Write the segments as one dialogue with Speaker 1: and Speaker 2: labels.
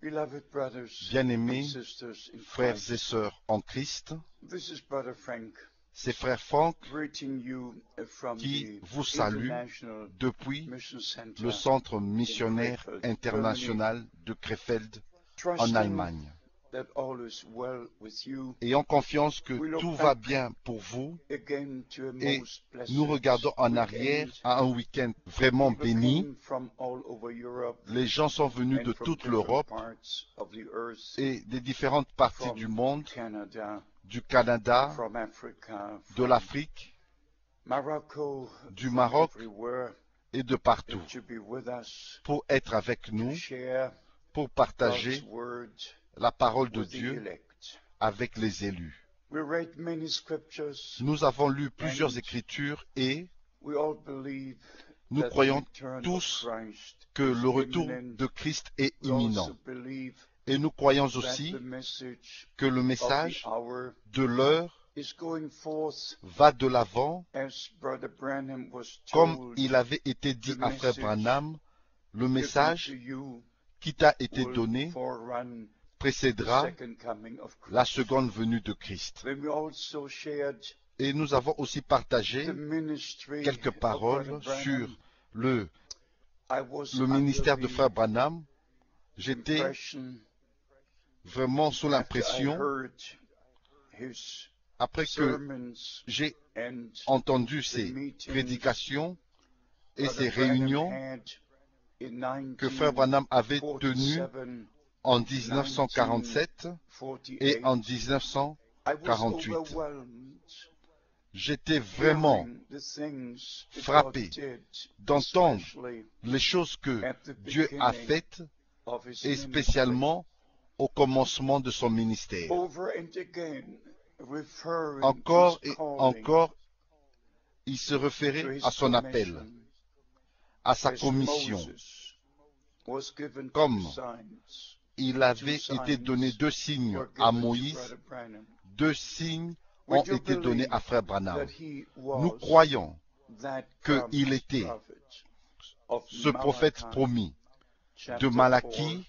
Speaker 1: Beloved brothers and
Speaker 2: Bien-aimés
Speaker 1: sisters in
Speaker 2: frères et
Speaker 1: Christ,
Speaker 2: sœurs en Christ,
Speaker 1: this is Brother Frank
Speaker 2: c'est frère Franck
Speaker 1: greeting you from
Speaker 2: qui
Speaker 1: the
Speaker 2: vous salue
Speaker 1: International
Speaker 2: depuis
Speaker 1: Mission Center
Speaker 2: le Centre
Speaker 1: in
Speaker 2: missionnaire
Speaker 1: Krefeld, Germany,
Speaker 2: international de Krefeld en
Speaker 1: trusting
Speaker 2: Allemagne.
Speaker 1: that all is well with you.
Speaker 2: Ayant confiance que
Speaker 1: We look
Speaker 2: tout va
Speaker 1: back
Speaker 2: bien pour vous
Speaker 1: again to a
Speaker 2: et
Speaker 1: most blessed
Speaker 2: nous regardons en arrière
Speaker 1: weekend.
Speaker 2: à un week-end vraiment
Speaker 1: People
Speaker 2: béni.
Speaker 1: came from all over Europe
Speaker 2: Les gens sont venus
Speaker 1: and
Speaker 2: de
Speaker 1: from
Speaker 2: toute
Speaker 1: different
Speaker 2: l'Europe
Speaker 1: parts of the earth,
Speaker 2: et des différentes parties
Speaker 1: from
Speaker 2: du monde,
Speaker 1: Canada,
Speaker 2: du Canada,
Speaker 1: from Africa,
Speaker 2: de
Speaker 1: from
Speaker 2: l'Afrique,
Speaker 1: Morocco,
Speaker 2: du
Speaker 1: from
Speaker 2: Maroc
Speaker 1: everywhere,
Speaker 2: et de partout
Speaker 1: to be with us,
Speaker 2: pour être avec
Speaker 1: to
Speaker 2: nous,
Speaker 1: share
Speaker 2: pour
Speaker 1: God's
Speaker 2: partager
Speaker 1: word
Speaker 2: la parole de
Speaker 1: with the
Speaker 2: Dieu
Speaker 1: elect.
Speaker 2: avec les élus.
Speaker 1: We read many scriptures,
Speaker 2: Nous avons lu plusieurs
Speaker 1: and
Speaker 2: écritures et
Speaker 1: we all believe
Speaker 2: nous
Speaker 1: that the
Speaker 2: croyons
Speaker 1: return of
Speaker 2: tous
Speaker 1: Christ
Speaker 2: que
Speaker 1: is
Speaker 2: le retour
Speaker 1: imminent.
Speaker 2: de Christ est
Speaker 1: We
Speaker 2: imminent.
Speaker 1: also believe
Speaker 2: Et nous croyons
Speaker 1: that
Speaker 2: aussi
Speaker 1: the message
Speaker 2: que le
Speaker 1: of the
Speaker 2: message
Speaker 1: hour
Speaker 2: de l'heure
Speaker 1: is going forth
Speaker 2: va de l'avant,
Speaker 1: as Brother Branham was
Speaker 2: comme
Speaker 1: told.
Speaker 2: il avait été dit
Speaker 1: The
Speaker 2: à Frère
Speaker 1: message
Speaker 2: Branham, le
Speaker 1: given
Speaker 2: message
Speaker 1: to you
Speaker 2: qui t'a été
Speaker 1: will
Speaker 2: donné
Speaker 1: forerun the
Speaker 2: précédera
Speaker 1: second coming of
Speaker 2: la
Speaker 1: Christ.
Speaker 2: seconde venue de Christ.
Speaker 1: Then we also shared
Speaker 2: Et nous avons aussi partagé
Speaker 1: the ministry
Speaker 2: quelques
Speaker 1: of
Speaker 2: paroles
Speaker 1: Brother Branham.
Speaker 2: sur le
Speaker 1: I was
Speaker 2: ministère de
Speaker 1: under
Speaker 2: Frère
Speaker 1: the
Speaker 2: Branham. J'étais
Speaker 1: impression
Speaker 2: vraiment sous
Speaker 1: after I
Speaker 2: l'impression,
Speaker 1: heard his
Speaker 2: après que
Speaker 1: sermons
Speaker 2: j'ai
Speaker 1: and
Speaker 2: entendu
Speaker 1: the
Speaker 2: ces
Speaker 1: meetings
Speaker 2: prédications et
Speaker 1: Brother
Speaker 2: ces
Speaker 1: Branham
Speaker 2: réunions
Speaker 1: had in
Speaker 2: que Frère Branham avait tenues
Speaker 1: 1947
Speaker 2: en 1947 et
Speaker 1: 1948.
Speaker 2: en
Speaker 1: I was
Speaker 2: 1948.
Speaker 1: overwhelmed
Speaker 2: J'étais vraiment
Speaker 1: hearing the things that
Speaker 2: frappé
Speaker 1: God did,
Speaker 2: d'entendre
Speaker 1: especially
Speaker 2: les choses que
Speaker 1: at the
Speaker 2: Dieu a
Speaker 1: beginning
Speaker 2: faites
Speaker 1: of his
Speaker 2: et
Speaker 1: ministry.
Speaker 2: spécialement au commencement de son ministère.
Speaker 1: Over and again, referring
Speaker 2: Encore
Speaker 1: to his
Speaker 2: et
Speaker 1: calling,
Speaker 2: encore, il se
Speaker 1: to
Speaker 2: référait
Speaker 1: his
Speaker 2: à son appel,
Speaker 1: commission,
Speaker 2: à sa
Speaker 1: as
Speaker 2: commission.
Speaker 1: Moses was given
Speaker 2: Comme
Speaker 1: two signs.
Speaker 2: Il avait été donné deux signes
Speaker 1: Were
Speaker 2: à
Speaker 1: given to
Speaker 2: Moïse,
Speaker 1: Brother Branham.
Speaker 2: deux signes
Speaker 1: We
Speaker 2: ont
Speaker 1: do
Speaker 2: été donnés
Speaker 1: believe
Speaker 2: à Frère Branham.
Speaker 1: that he
Speaker 2: Nous
Speaker 1: was
Speaker 2: croyons
Speaker 1: that
Speaker 2: qu'il
Speaker 1: promised
Speaker 2: était
Speaker 1: prophet of
Speaker 2: ce prophète
Speaker 1: Malachi,
Speaker 2: promis
Speaker 1: chapter
Speaker 2: de Malachie,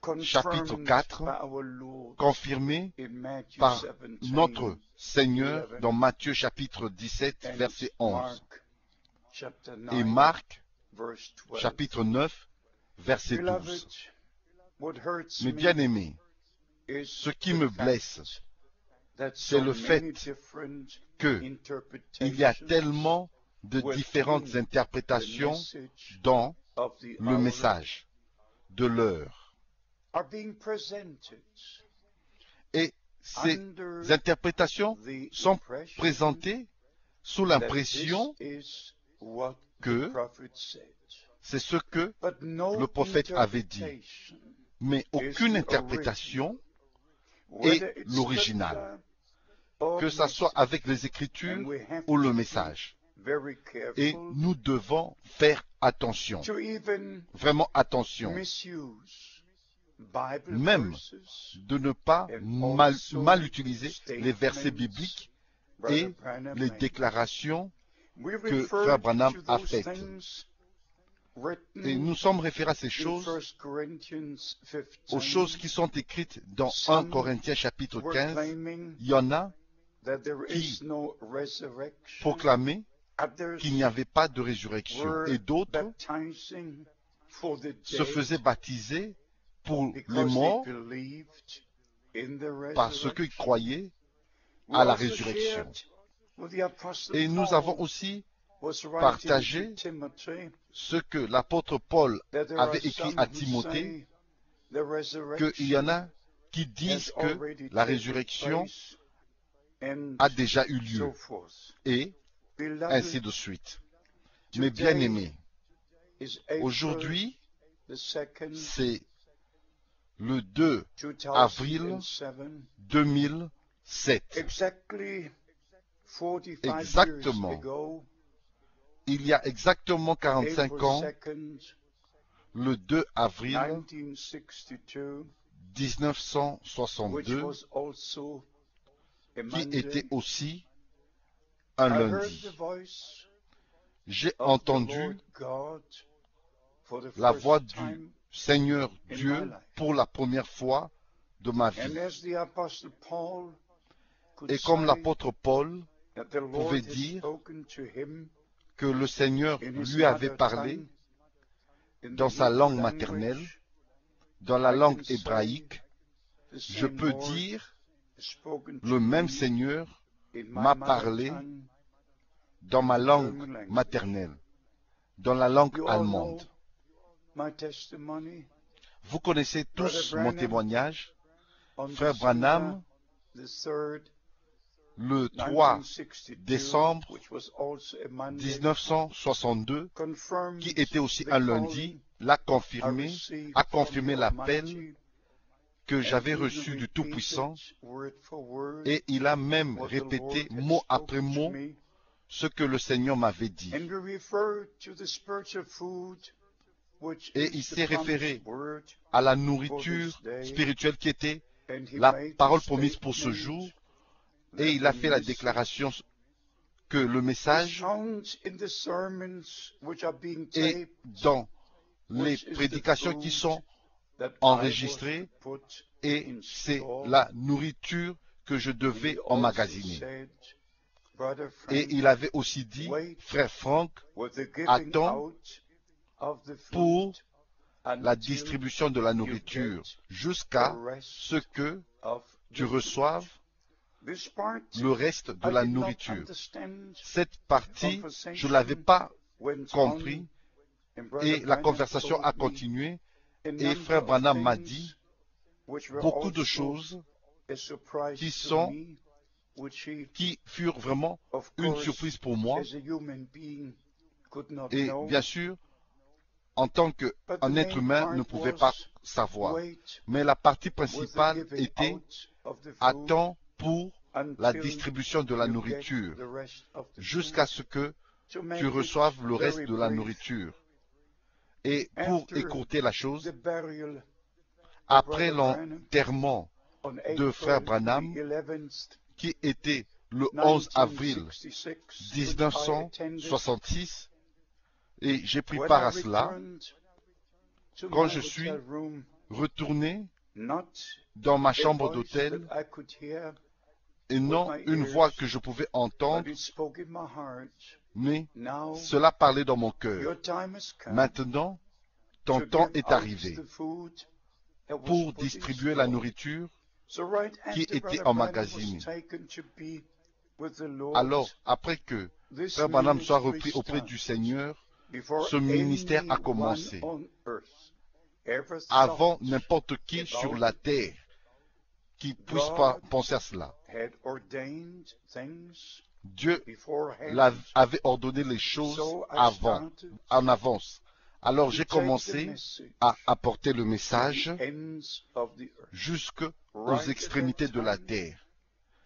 Speaker 1: 4,
Speaker 2: chapitre
Speaker 1: confirmed
Speaker 2: 4,
Speaker 1: by our Lord
Speaker 2: confirmé
Speaker 1: in Matthew
Speaker 2: par
Speaker 1: 17,
Speaker 2: notre Seigneur
Speaker 1: 11,
Speaker 2: dans Matthieu chapitre 17,
Speaker 1: and
Speaker 2: verset 11,
Speaker 1: Mark, chapter 9,
Speaker 2: et Marc
Speaker 1: verse 12.
Speaker 2: chapitre 9, verset
Speaker 1: Beloved,
Speaker 2: 12.
Speaker 1: what hurts
Speaker 2: Mes
Speaker 1: me
Speaker 2: bien-aimés,
Speaker 1: is
Speaker 2: ce qui
Speaker 1: the
Speaker 2: me
Speaker 1: fact
Speaker 2: blesse,
Speaker 1: that
Speaker 2: c'est
Speaker 1: so
Speaker 2: le fait
Speaker 1: many different
Speaker 2: qu'il y a
Speaker 1: interpretations
Speaker 2: tellement de différentes
Speaker 1: within the
Speaker 2: interprétations
Speaker 1: message
Speaker 2: dans
Speaker 1: of the
Speaker 2: le
Speaker 1: hour
Speaker 2: message de l'heure.
Speaker 1: are being presented
Speaker 2: Et ces
Speaker 1: under
Speaker 2: interprétations
Speaker 1: the
Speaker 2: sont
Speaker 1: impression
Speaker 2: présentées sous
Speaker 1: that
Speaker 2: l'impression
Speaker 1: this is what
Speaker 2: que
Speaker 1: the prophet said.
Speaker 2: c'est ce que
Speaker 1: But no
Speaker 2: le prophète avait dit.
Speaker 1: interpretation
Speaker 2: Mais aucune
Speaker 1: is the
Speaker 2: interprétation
Speaker 1: original,
Speaker 2: est
Speaker 1: whether it's
Speaker 2: l'original,
Speaker 1: scripture or
Speaker 2: que ça soit
Speaker 1: message.
Speaker 2: avec les
Speaker 1: And
Speaker 2: Écritures
Speaker 1: we have
Speaker 2: ou le
Speaker 1: to be
Speaker 2: message.
Speaker 1: very
Speaker 2: Et
Speaker 1: careful
Speaker 2: nous devons faire attention,
Speaker 1: to even
Speaker 2: vraiment attention,
Speaker 1: misuse Bible
Speaker 2: même
Speaker 1: verses
Speaker 2: de ne pas
Speaker 1: and also
Speaker 2: mal utiliser les versets
Speaker 1: statements
Speaker 2: bibliques
Speaker 1: Brother
Speaker 2: et
Speaker 1: Branham
Speaker 2: les
Speaker 1: made.
Speaker 2: déclarations
Speaker 1: We
Speaker 2: que
Speaker 1: refer
Speaker 2: Frère Branham
Speaker 1: to
Speaker 2: a
Speaker 1: those
Speaker 2: faites.
Speaker 1: things
Speaker 2: Et
Speaker 1: written
Speaker 2: nous sommes référés à ces
Speaker 1: in
Speaker 2: choses,
Speaker 1: 1 Corinthians 15.
Speaker 2: aux choses qui sont écrites dans 1
Speaker 1: Some
Speaker 2: Corinthiens chapitre
Speaker 1: were
Speaker 2: 15.
Speaker 1: claiming
Speaker 2: Il y en a
Speaker 1: that there
Speaker 2: qui
Speaker 1: is no resurrection.
Speaker 2: proclamaient
Speaker 1: Others
Speaker 2: qu'il n'y avait pas de résurrection.
Speaker 1: were
Speaker 2: Et d'autres
Speaker 1: baptizing for the
Speaker 2: se
Speaker 1: dead
Speaker 2: faisaient baptiser pour les
Speaker 1: because
Speaker 2: morts
Speaker 1: they believed in the
Speaker 2: parce qu'ils
Speaker 1: resurrection.
Speaker 2: croyaient
Speaker 1: We
Speaker 2: à la
Speaker 1: also
Speaker 2: résurrection.
Speaker 1: shared what the Apostle
Speaker 2: Et nous
Speaker 1: Paul
Speaker 2: avons aussi
Speaker 1: was writing
Speaker 2: partagé
Speaker 1: to Timothy,
Speaker 2: ce que l'apôtre Paul
Speaker 1: that there are
Speaker 2: avait écrit
Speaker 1: some
Speaker 2: à
Speaker 1: who
Speaker 2: Timothée,
Speaker 1: say the
Speaker 2: qu'il y en
Speaker 1: resurrection
Speaker 2: a qui
Speaker 1: has
Speaker 2: disent que
Speaker 1: already
Speaker 2: la
Speaker 1: taken
Speaker 2: résurrection
Speaker 1: place, and
Speaker 2: a déjà eu lieu,
Speaker 1: so forth.
Speaker 2: et
Speaker 1: Beloved,
Speaker 2: ainsi de suite. Mes
Speaker 1: today
Speaker 2: bien-aimés,
Speaker 1: is April
Speaker 2: aujourd'hui,
Speaker 1: the 2nd,
Speaker 2: c'est le 2 avril
Speaker 1: 2007.
Speaker 2: 2007.
Speaker 1: Exactly 45 years
Speaker 2: Exactement.
Speaker 1: ago,
Speaker 2: Il y a exactement 45
Speaker 1: April
Speaker 2: ans,
Speaker 1: 2nd,
Speaker 2: le 2 avril
Speaker 1: 1962, which
Speaker 2: 1962,
Speaker 1: was also a
Speaker 2: qui
Speaker 1: Monday,
Speaker 2: était aussi un
Speaker 1: I heard
Speaker 2: lundi.
Speaker 1: the voice
Speaker 2: J'ai
Speaker 1: of the
Speaker 2: entendu
Speaker 1: Lord God for the
Speaker 2: la
Speaker 1: first
Speaker 2: voix du
Speaker 1: time
Speaker 2: Seigneur
Speaker 1: in my
Speaker 2: Dieu
Speaker 1: life.
Speaker 2: pour la première fois de ma
Speaker 1: And
Speaker 2: vie.
Speaker 1: as the Apostle Paul could
Speaker 2: Et comme
Speaker 1: say
Speaker 2: l'apôtre Paul
Speaker 1: that the
Speaker 2: pouvait
Speaker 1: Lord has
Speaker 2: dire
Speaker 1: spoken to him
Speaker 2: que le Seigneur
Speaker 1: in his
Speaker 2: lui avait
Speaker 1: mother
Speaker 2: parlé
Speaker 1: tongue, in
Speaker 2: dans
Speaker 1: the
Speaker 2: sa
Speaker 1: Hebrew
Speaker 2: langue maternelle,
Speaker 1: language,
Speaker 2: dans la
Speaker 1: I
Speaker 2: langue
Speaker 1: can say
Speaker 2: hébraïque,
Speaker 1: the
Speaker 2: je
Speaker 1: same
Speaker 2: peux
Speaker 1: Lord
Speaker 2: dire
Speaker 1: has spoken to
Speaker 2: le même
Speaker 1: me
Speaker 2: Seigneur
Speaker 1: in my
Speaker 2: m'a
Speaker 1: mother
Speaker 2: parlé
Speaker 1: tongue,
Speaker 2: dans
Speaker 1: in
Speaker 2: ma
Speaker 1: the
Speaker 2: langue
Speaker 1: German language.
Speaker 2: maternelle, dans la langue
Speaker 1: You all
Speaker 2: allemande.
Speaker 1: know my testimony.
Speaker 2: Vous connaissez
Speaker 1: Brother
Speaker 2: tous mon
Speaker 1: Branham,
Speaker 2: témoignage.
Speaker 1: on
Speaker 2: Frère
Speaker 1: December
Speaker 2: Branham,
Speaker 1: the 3rd,
Speaker 2: le 3
Speaker 1: 1962,
Speaker 2: décembre
Speaker 1: which was also a Monday,
Speaker 2: 1962,
Speaker 1: confirmed
Speaker 2: qui était aussi
Speaker 1: the
Speaker 2: un
Speaker 1: calling
Speaker 2: lundi, l'a
Speaker 1: I
Speaker 2: confirmé,
Speaker 1: received
Speaker 2: a
Speaker 1: from
Speaker 2: confirmé
Speaker 1: the
Speaker 2: l'appel
Speaker 1: Almighty,
Speaker 2: que
Speaker 1: and
Speaker 2: j'avais
Speaker 1: even
Speaker 2: reçu du
Speaker 1: repeated
Speaker 2: Tout-Puissant,
Speaker 1: word for word
Speaker 2: et il a même
Speaker 1: what the
Speaker 2: répété
Speaker 1: Lord had
Speaker 2: mot après
Speaker 1: spoken to
Speaker 2: mot
Speaker 1: me.
Speaker 2: ce que le Seigneur m'avait dit.
Speaker 1: And we refer to the spiritual food, which
Speaker 2: Et
Speaker 1: is
Speaker 2: il
Speaker 1: the
Speaker 2: s'est
Speaker 1: promised
Speaker 2: référé
Speaker 1: word,
Speaker 2: à la nourriture spirituelle qui était
Speaker 1: and he
Speaker 2: la
Speaker 1: made
Speaker 2: parole
Speaker 1: the
Speaker 2: promise pour ce
Speaker 1: statement
Speaker 2: jour,
Speaker 1: that
Speaker 2: et il a
Speaker 1: the
Speaker 2: fait la
Speaker 1: message
Speaker 2: déclaration que le
Speaker 1: is
Speaker 2: message
Speaker 1: found in the sermons which are being
Speaker 2: est
Speaker 1: taped,
Speaker 2: dans les
Speaker 1: which is the
Speaker 2: prédications qui
Speaker 1: food
Speaker 2: sont
Speaker 1: that I was
Speaker 2: enregistrées,
Speaker 1: to put
Speaker 2: et
Speaker 1: in
Speaker 2: c'est
Speaker 1: store.
Speaker 2: la nourriture que je
Speaker 1: And
Speaker 2: devais
Speaker 1: he also
Speaker 2: emmagasiner.
Speaker 1: said, Brother
Speaker 2: Et
Speaker 1: Frank,
Speaker 2: il avait aussi dit,
Speaker 1: wait
Speaker 2: frère Franck,
Speaker 1: with the giving
Speaker 2: attends
Speaker 1: out of the
Speaker 2: pour
Speaker 1: food
Speaker 2: la
Speaker 1: until
Speaker 2: distribution de la
Speaker 1: you
Speaker 2: nourriture
Speaker 1: get
Speaker 2: jusqu'à
Speaker 1: the rest
Speaker 2: ce que
Speaker 1: of
Speaker 2: tu
Speaker 1: the food.
Speaker 2: reçoives
Speaker 1: This part
Speaker 2: le reste de
Speaker 1: I
Speaker 2: la
Speaker 1: did not
Speaker 2: nourriture.
Speaker 1: understand.
Speaker 2: Cette partie, je ne l'avais pas
Speaker 1: Went
Speaker 2: compris,
Speaker 1: on, and Brother
Speaker 2: et la
Speaker 1: Branham
Speaker 2: conversation
Speaker 1: told
Speaker 2: a
Speaker 1: me
Speaker 2: continué,
Speaker 1: a
Speaker 2: et
Speaker 1: number
Speaker 2: frère
Speaker 1: of
Speaker 2: Branham m'a
Speaker 1: things
Speaker 2: dit
Speaker 1: which were
Speaker 2: beaucoup de
Speaker 1: also
Speaker 2: choses
Speaker 1: a surprise
Speaker 2: qui
Speaker 1: to
Speaker 2: sont,
Speaker 1: me, which he,
Speaker 2: qui furent vraiment
Speaker 1: of
Speaker 2: une
Speaker 1: course,
Speaker 2: surprise pour moi,
Speaker 1: as a human being, could not
Speaker 2: et
Speaker 1: know.
Speaker 2: bien sûr, en tant
Speaker 1: But the
Speaker 2: qu'un être
Speaker 1: main
Speaker 2: humain,
Speaker 1: part
Speaker 2: ne pouvait
Speaker 1: was
Speaker 2: pas savoir.
Speaker 1: wait
Speaker 2: Mais la partie
Speaker 1: with the
Speaker 2: principale
Speaker 1: giving
Speaker 2: était
Speaker 1: out of the food
Speaker 2: attends pour la
Speaker 1: until
Speaker 2: distribution de la
Speaker 1: you get
Speaker 2: nourriture,
Speaker 1: the rest of the
Speaker 2: jusqu'à
Speaker 1: food.
Speaker 2: ce que
Speaker 1: To make
Speaker 2: tu
Speaker 1: it
Speaker 2: reçoives le reste
Speaker 1: very
Speaker 2: de la
Speaker 1: brief,
Speaker 2: nourriture. Et pour
Speaker 1: after
Speaker 2: écourter la chose,
Speaker 1: the burial of
Speaker 2: après
Speaker 1: Brother Branham
Speaker 2: l'enterrement
Speaker 1: on
Speaker 2: de frère
Speaker 1: April
Speaker 2: Branham,
Speaker 1: the 11th,
Speaker 2: qui était le 11 avril
Speaker 1: 1966, which I attended,
Speaker 2: 1966, et j'ai pris
Speaker 1: when
Speaker 2: part
Speaker 1: I
Speaker 2: à cela,
Speaker 1: returned to
Speaker 2: quand
Speaker 1: my
Speaker 2: je suis
Speaker 1: hotel room,
Speaker 2: retourné
Speaker 1: not
Speaker 2: dans ma
Speaker 1: a
Speaker 2: chambre
Speaker 1: voice
Speaker 2: d'hôtel,
Speaker 1: that I could hear,
Speaker 2: et non une voix que je pouvais entendre,
Speaker 1: but it spoke in my heart.
Speaker 2: mais
Speaker 1: Now
Speaker 2: cela parlait dans mon cœur.
Speaker 1: your time has come
Speaker 2: Maintenant, ton
Speaker 1: to
Speaker 2: temps
Speaker 1: give
Speaker 2: est
Speaker 1: out
Speaker 2: arrivé
Speaker 1: the food that was
Speaker 2: pour
Speaker 1: put in
Speaker 2: distribuer la
Speaker 1: store.
Speaker 2: nourriture
Speaker 1: So right
Speaker 2: qui
Speaker 1: after
Speaker 2: était
Speaker 1: Brother Branham
Speaker 2: emmagasinée.
Speaker 1: was taken to be with the Lord,
Speaker 2: Alors, après que
Speaker 1: this
Speaker 2: frère Branham soit
Speaker 1: ministry
Speaker 2: repris auprès
Speaker 1: started.
Speaker 2: du Seigneur,
Speaker 1: Before
Speaker 2: ce ministère a
Speaker 1: anyone
Speaker 2: commencé.
Speaker 1: on earth ever
Speaker 2: Avant
Speaker 1: thought
Speaker 2: n'importe qui sur la terre qui puisse pas
Speaker 1: God
Speaker 2: penser à cela.
Speaker 1: had ordained things
Speaker 2: Dieu
Speaker 1: beforehand.
Speaker 2: avait ordonné les choses
Speaker 1: So I
Speaker 2: avant,
Speaker 1: started
Speaker 2: en avance. Alors
Speaker 1: to
Speaker 2: j'ai
Speaker 1: take the
Speaker 2: commencé
Speaker 1: message
Speaker 2: à apporter le
Speaker 1: to
Speaker 2: message
Speaker 1: the ends of the earth,
Speaker 2: jusqu'aux
Speaker 1: right at
Speaker 2: extrémités
Speaker 1: that
Speaker 2: de la
Speaker 1: time,
Speaker 2: terre.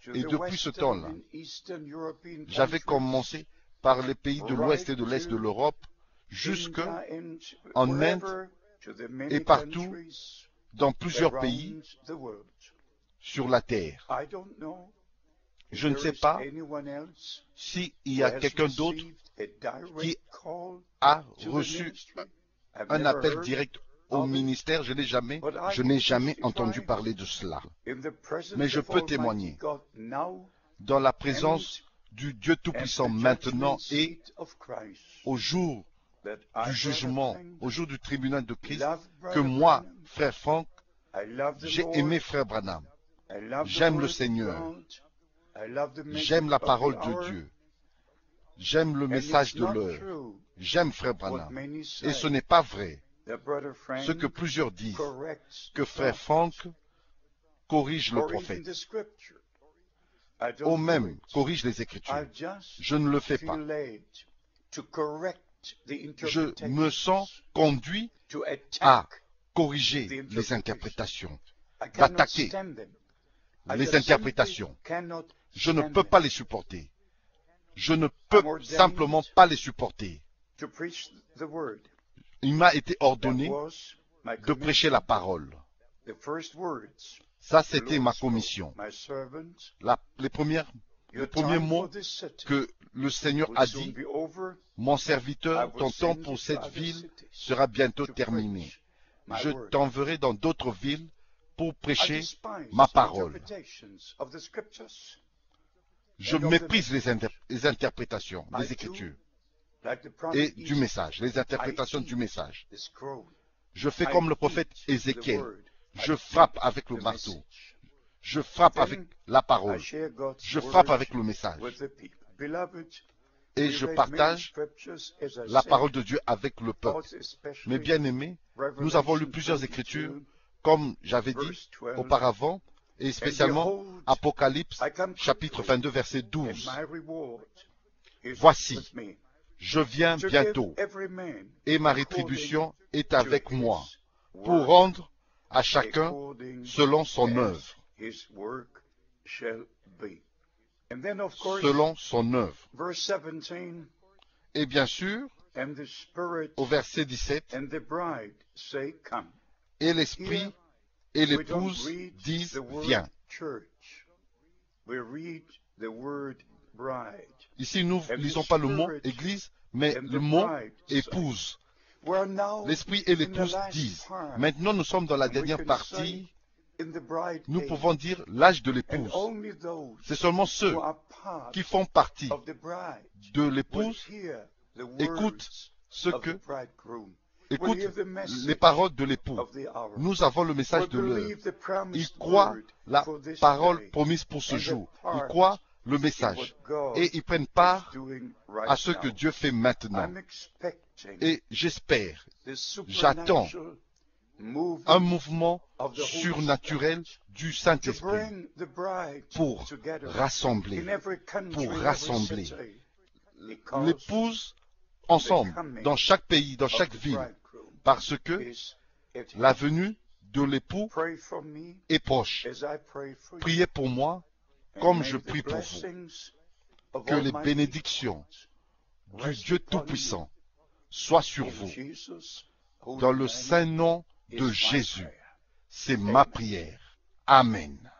Speaker 1: to
Speaker 2: Et
Speaker 1: the
Speaker 2: depuis ce
Speaker 1: Western
Speaker 2: temps-là,
Speaker 1: and Eastern European
Speaker 2: j'avais
Speaker 1: countries,
Speaker 2: commencé par les pays de l'Ouest et de
Speaker 1: right
Speaker 2: l'Est de
Speaker 1: to
Speaker 2: l'Europe, jusque
Speaker 1: India and
Speaker 2: en
Speaker 1: wherever, to the
Speaker 2: et
Speaker 1: many
Speaker 2: partout
Speaker 1: countries
Speaker 2: dans plusieurs pays
Speaker 1: around the world.
Speaker 2: sur la terre.
Speaker 1: I don't know if
Speaker 2: Je ne
Speaker 1: there
Speaker 2: sais
Speaker 1: is
Speaker 2: pas
Speaker 1: anyone else
Speaker 2: s'il y
Speaker 1: who
Speaker 2: a
Speaker 1: has
Speaker 2: quelqu'un d'autre
Speaker 1: received a direct
Speaker 2: qui
Speaker 1: call
Speaker 2: a
Speaker 1: to the
Speaker 2: reçu
Speaker 1: ministry. I've
Speaker 2: un
Speaker 1: never
Speaker 2: appel
Speaker 1: heard
Speaker 2: direct au
Speaker 1: of it,
Speaker 2: ministère. Je
Speaker 1: but I
Speaker 2: n'ai
Speaker 1: can
Speaker 2: jamais entendu
Speaker 1: testify
Speaker 2: parler de cela.
Speaker 1: in the presence
Speaker 2: Mais je
Speaker 1: of
Speaker 2: peux
Speaker 1: Almighty
Speaker 2: témoigner
Speaker 1: God now
Speaker 2: dans la
Speaker 1: and
Speaker 2: présence du Dieu
Speaker 1: at
Speaker 2: Tout-Puissant
Speaker 1: the
Speaker 2: maintenant
Speaker 1: judgment
Speaker 2: et
Speaker 1: seat of Christ
Speaker 2: au jour
Speaker 1: that
Speaker 2: du
Speaker 1: I, Brother
Speaker 2: jugement,
Speaker 1: Frank,
Speaker 2: au jour du tribunal de Christ,
Speaker 1: love
Speaker 2: que
Speaker 1: Brother
Speaker 2: moi,
Speaker 1: Branham.
Speaker 2: frère Franck,
Speaker 1: I love the
Speaker 2: j'ai
Speaker 1: Lord.
Speaker 2: aimé frère Branham.
Speaker 1: I love the
Speaker 2: J'aime le
Speaker 1: word of
Speaker 2: Seigneur.
Speaker 1: God. I love the
Speaker 2: J'aime
Speaker 1: message
Speaker 2: la
Speaker 1: of the
Speaker 2: parole de
Speaker 1: hour.
Speaker 2: Dieu. J'aime le
Speaker 1: And
Speaker 2: message
Speaker 1: it's
Speaker 2: de
Speaker 1: not
Speaker 2: l'heure.
Speaker 1: true
Speaker 2: J'aime frère
Speaker 1: what
Speaker 2: Branham.
Speaker 1: many
Speaker 2: Et ce
Speaker 1: say
Speaker 2: n'est pas vrai
Speaker 1: that Brother Frank
Speaker 2: ce que plusieurs disent,
Speaker 1: corrects
Speaker 2: que
Speaker 1: the
Speaker 2: frère
Speaker 1: prophet,
Speaker 2: Franck corrige le
Speaker 1: or even
Speaker 2: prophète,
Speaker 1: the scripture. I
Speaker 2: ou
Speaker 1: don't do
Speaker 2: même
Speaker 1: it.
Speaker 2: corrige les
Speaker 1: I
Speaker 2: Écritures.
Speaker 1: just
Speaker 2: Je ne le fais
Speaker 1: feel
Speaker 2: pas.
Speaker 1: led to correct the
Speaker 2: Je me sens
Speaker 1: interpretations,
Speaker 2: conduit
Speaker 1: to
Speaker 2: à
Speaker 1: attack
Speaker 2: corriger
Speaker 1: the
Speaker 2: les
Speaker 1: interpretations.
Speaker 2: interprétations,
Speaker 1: I cannot
Speaker 2: d'attaquer
Speaker 1: stand them. I
Speaker 2: les
Speaker 1: just simply
Speaker 2: interprétations.
Speaker 1: cannot
Speaker 2: Je ne
Speaker 1: stand
Speaker 2: peux
Speaker 1: them.
Speaker 2: pas les supporter. Je ne peux
Speaker 1: I'm ordained
Speaker 2: simplement pas les supporter.
Speaker 1: to preach the word.
Speaker 2: Il m'a été
Speaker 1: That
Speaker 2: ordonné
Speaker 1: was my
Speaker 2: de prêcher la parole.
Speaker 1: The first words
Speaker 2: Ça,
Speaker 1: the
Speaker 2: c'était
Speaker 1: Lord
Speaker 2: ma
Speaker 1: spoke,
Speaker 2: commission.
Speaker 1: my servant,
Speaker 2: Les premiers
Speaker 1: your
Speaker 2: premiers
Speaker 1: time
Speaker 2: mots
Speaker 1: for this city
Speaker 2: que le Seigneur
Speaker 1: will
Speaker 2: a
Speaker 1: soon
Speaker 2: dit,
Speaker 1: be over.
Speaker 2: mon
Speaker 1: I
Speaker 2: serviteur,
Speaker 1: will
Speaker 2: ton temps
Speaker 1: send
Speaker 2: pour
Speaker 1: you to
Speaker 2: cette
Speaker 1: other
Speaker 2: ville
Speaker 1: cities
Speaker 2: sera bientôt
Speaker 1: to
Speaker 2: terminé.
Speaker 1: preach.
Speaker 2: je t'enverrai dans d'autres villes pour
Speaker 1: I
Speaker 2: prêcher
Speaker 1: despise
Speaker 2: ma parole.
Speaker 1: interpretations of the scriptures.
Speaker 2: Je méprise les interprétations
Speaker 1: I
Speaker 2: des
Speaker 1: do,
Speaker 2: Écritures
Speaker 1: like the
Speaker 2: et
Speaker 1: prophet
Speaker 2: du
Speaker 1: Ezekiel,
Speaker 2: message, les interprétations
Speaker 1: I
Speaker 2: du
Speaker 1: eat
Speaker 2: message.
Speaker 1: the scroll.
Speaker 2: Je fais
Speaker 1: I
Speaker 2: comme le prophète
Speaker 1: eat the
Speaker 2: Ézéchiel.
Speaker 1: word.
Speaker 2: Je
Speaker 1: I
Speaker 2: frappe
Speaker 1: eat
Speaker 2: avec le
Speaker 1: the
Speaker 2: marteau.
Speaker 1: message.
Speaker 2: Je frappe
Speaker 1: Then
Speaker 2: avec la
Speaker 1: I
Speaker 2: parole.
Speaker 1: share God's
Speaker 2: Je frappe
Speaker 1: word
Speaker 2: avec le message.
Speaker 1: with the people. Beloved,
Speaker 2: Et
Speaker 1: we
Speaker 2: je
Speaker 1: read many
Speaker 2: partage
Speaker 1: scriptures, as I
Speaker 2: la
Speaker 1: said,
Speaker 2: parole de Dieu avec le peuple.
Speaker 1: thoughts especially
Speaker 2: Mes bien-aimés, nous avons lu
Speaker 1: Revelation
Speaker 2: plusieurs
Speaker 1: 22,
Speaker 2: Écritures, comme j'avais dit
Speaker 1: verse 12,
Speaker 2: auparavant, et spécialement
Speaker 1: behold,
Speaker 2: Apocalypse,
Speaker 1: I come
Speaker 2: chapitre
Speaker 1: quickly,
Speaker 2: 22, verset
Speaker 1: and
Speaker 2: 12.
Speaker 1: my reward is
Speaker 2: Voici,
Speaker 1: with me,
Speaker 2: je viens
Speaker 1: to
Speaker 2: bientôt,
Speaker 1: give every man
Speaker 2: et ma
Speaker 1: according
Speaker 2: rétribution est
Speaker 1: to
Speaker 2: avec
Speaker 1: his
Speaker 2: moi, pour
Speaker 1: work,
Speaker 2: rendre à chacun
Speaker 1: according
Speaker 2: selon son
Speaker 1: as
Speaker 2: œuvre.
Speaker 1: his work shall be. And then, of course,
Speaker 2: Selon son œuvre.
Speaker 1: verse 17,
Speaker 2: Et bien sûr,
Speaker 1: and the Spirit
Speaker 2: au verset 17,
Speaker 1: and the bride say, come.
Speaker 2: et l'Esprit et
Speaker 1: We don't
Speaker 2: l'épouse
Speaker 1: read
Speaker 2: disent,
Speaker 1: the word
Speaker 2: viens.
Speaker 1: church. We read the word bride.
Speaker 2: Ici, nous ne lisons pas le mot église, mais le mot épouse.
Speaker 1: We are now
Speaker 2: L'Esprit et
Speaker 1: in the
Speaker 2: l'épouse
Speaker 1: last
Speaker 2: disent.
Speaker 1: part,
Speaker 2: Maintenant, nous sommes dans la
Speaker 1: and we
Speaker 2: dernière
Speaker 1: can
Speaker 2: partie.
Speaker 1: say in the bride
Speaker 2: Nous
Speaker 1: age,
Speaker 2: pouvons dire l'âge de
Speaker 1: and
Speaker 2: l'épouse.
Speaker 1: only those
Speaker 2: C'est seulement
Speaker 1: who
Speaker 2: ceux
Speaker 1: are part
Speaker 2: qui font partie
Speaker 1: of the bride
Speaker 2: de
Speaker 1: will
Speaker 2: l'épouse
Speaker 1: hear the
Speaker 2: écoutent
Speaker 1: words
Speaker 2: ce
Speaker 1: of the
Speaker 2: que
Speaker 1: bridegroom, will
Speaker 2: écoutent
Speaker 1: hear the message
Speaker 2: les paroles de l'époux.
Speaker 1: of the hour,
Speaker 2: Nous avons le message
Speaker 1: will
Speaker 2: de l'heure.
Speaker 1: believe the
Speaker 2: Ils
Speaker 1: promised
Speaker 2: croient
Speaker 1: word
Speaker 2: la
Speaker 1: for this
Speaker 2: parole
Speaker 1: day,
Speaker 2: promise pour ce
Speaker 1: and
Speaker 2: jour.
Speaker 1: the part
Speaker 2: Ils croient le
Speaker 1: in what
Speaker 2: message.
Speaker 1: God
Speaker 2: Et ils prennent
Speaker 1: is
Speaker 2: part
Speaker 1: doing right
Speaker 2: à ce
Speaker 1: now.
Speaker 2: que Dieu fait maintenant.
Speaker 1: I'm expecting
Speaker 2: Et j'espère,
Speaker 1: the
Speaker 2: j'attends
Speaker 1: supernatural movement
Speaker 2: un mouvement
Speaker 1: of the Holy
Speaker 2: surnaturel
Speaker 1: Spirit
Speaker 2: du
Speaker 1: to
Speaker 2: Saint-Esprit
Speaker 1: bring the bride
Speaker 2: pour
Speaker 1: together
Speaker 2: rassembler,
Speaker 1: in every country,
Speaker 2: pour
Speaker 1: in every
Speaker 2: rassembler
Speaker 1: city, because
Speaker 2: l'épouse ensemble, dans chaque pays, dans
Speaker 1: of
Speaker 2: chaque
Speaker 1: the
Speaker 2: ville,
Speaker 1: bridegroom
Speaker 2: parce que
Speaker 1: is at
Speaker 2: la
Speaker 1: hand.
Speaker 2: venue de l'époux
Speaker 1: Pray for me
Speaker 2: est proche.
Speaker 1: as I pray for you.
Speaker 2: Priez pour moi
Speaker 1: And
Speaker 2: comme
Speaker 1: may
Speaker 2: je
Speaker 1: the
Speaker 2: prie pour vous.
Speaker 1: blessings of
Speaker 2: Que les
Speaker 1: Almighty
Speaker 2: bénédictions
Speaker 1: God
Speaker 2: du
Speaker 1: rest
Speaker 2: Dieu
Speaker 1: upon
Speaker 2: Tout-Puissant soient
Speaker 1: you.
Speaker 2: sur
Speaker 1: In
Speaker 2: vous.
Speaker 1: Jesus' holy
Speaker 2: Dans le
Speaker 1: name
Speaker 2: saint nom
Speaker 1: is
Speaker 2: de
Speaker 1: my
Speaker 2: Jésus,
Speaker 1: prayer.
Speaker 2: c'est ma
Speaker 1: Amen.
Speaker 2: prière. Amen.